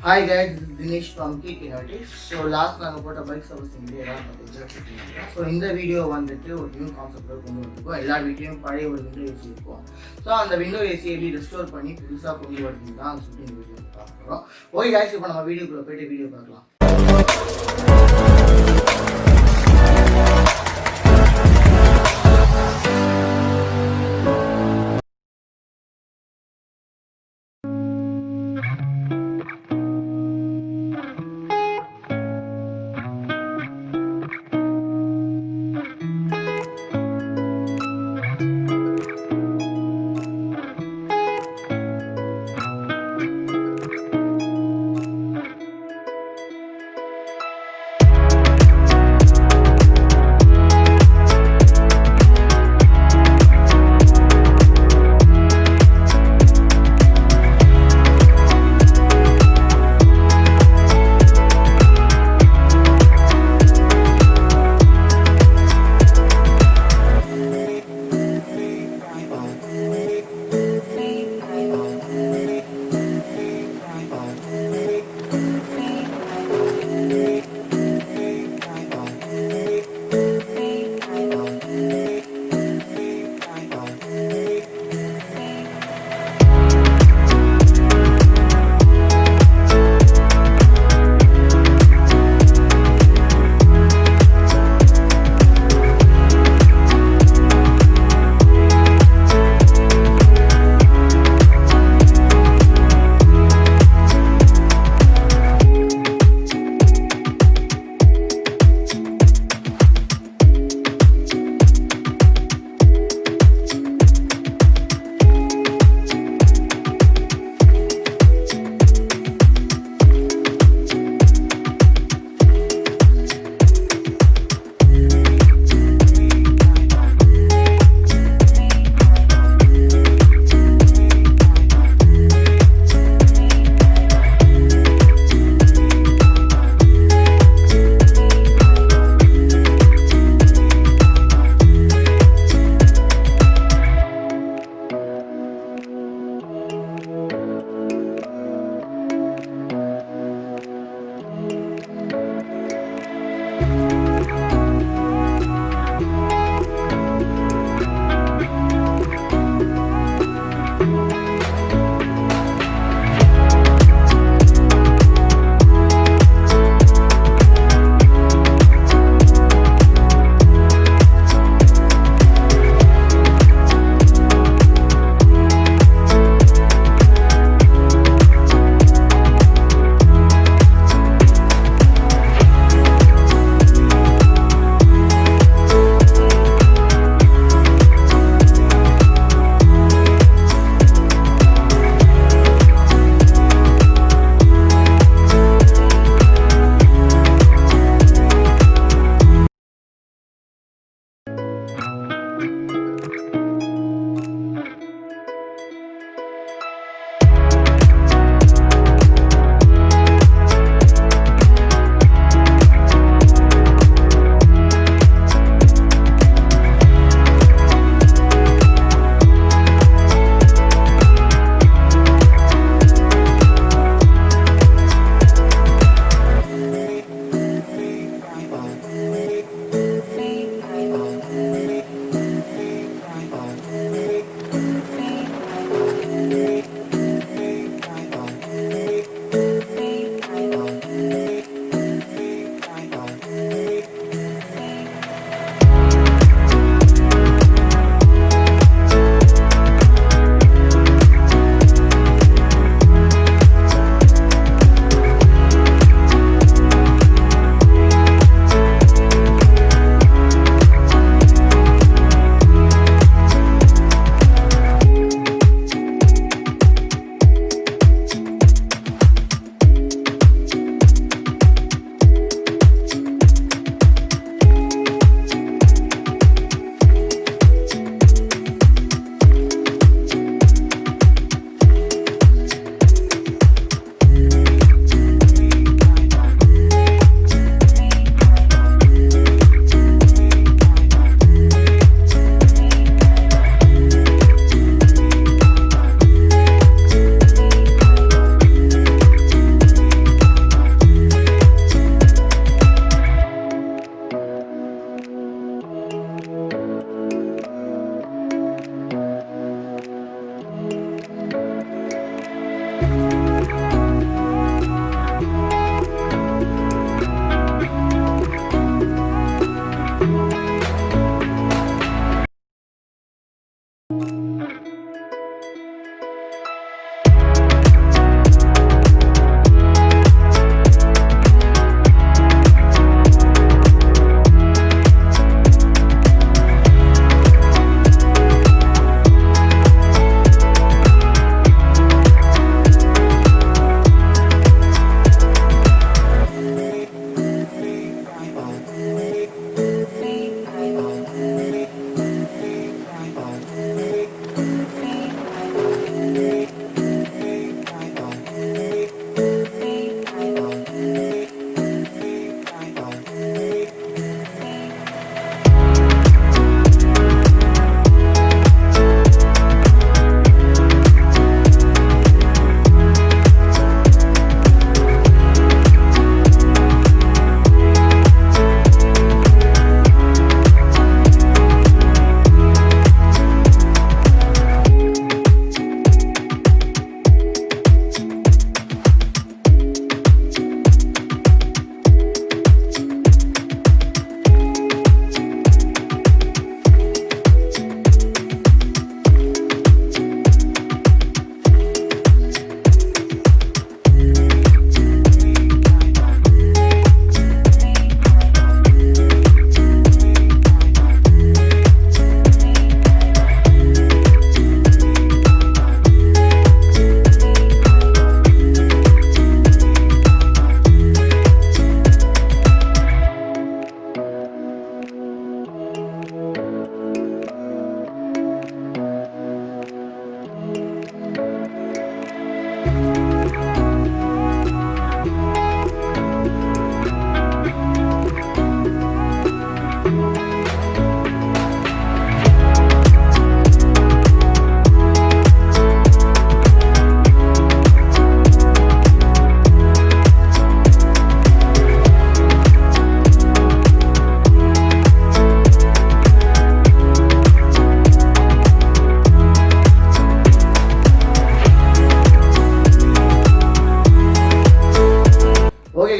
Hi guys, this is Dinesh from Geek Innovative. So last நாங்கள் போட்ட bike servicing எல்லாம் பார்த்து ஸோ இந்த வீடியோ வந்துட்டு ஒரு நியூ கான்செப்டில் கொண்டு வந்திருக்கோம். எல்லா வீட்லேயும் பழைய ஒரு விண்டோ ஏசி இருக்கும். ஸோ அந்த விண்டோ ஏசி எப்படி ரெஸ்டோர் பண்ணி புதுசாக கொண்டு வரதுன்னு தான் சொல்லிட்டு இந்த வீடியோ பார்க்குறோம். ஓகே guys, இப்போ நம்ம வீடியோக்குள்ளே போயிட்டு வீடியோ பார்க்கலாம்.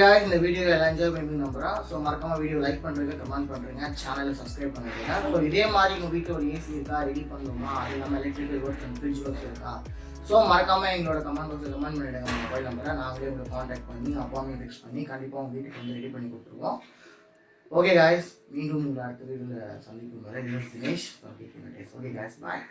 guys, இந்த வீடியோ எல்லாம் என்ஜாய் பண்ணி நம்புறேன். ஸோ மறக்காம வீடியோ லைக் பண்ணுறீங்க, கமெண்ட் பண்ணுறீங்க, சேனலை சப்ஸ்கிரைப் பண்ணுறீங்க. ஸோ இதே மாதிரி உங்கள் வீட்டில் ஒரு ஏசி இருக்கா, ரெடி பண்ணணுமா, அது இல்லாமல் electrical works and fridge works இருக்கா, ஸோ மறக்காம எங்களோட கமெண்ட் பாக்ஸில் கமெண்ட் பண்ணிவிடுங்க. உங்கள் மொபைல் நம்பரை நாங்களே உங்களை காண்டாக்ட் பண்ணி அப்பாயின்மெண்ட் ஃபிக்ஸ் பண்ணி கண்டிப்பாக உங்கள் வீட்டுக்கு வந்து ரெடி பண்ணி கொடுத்துருவோம். ஓகே காய்ஸ், மீண்டும் உங்களை அடுத்த வீடியோவில் சந்திக்கும் வரை தினேஷ். ஓகே காய்ஸ், பாய்.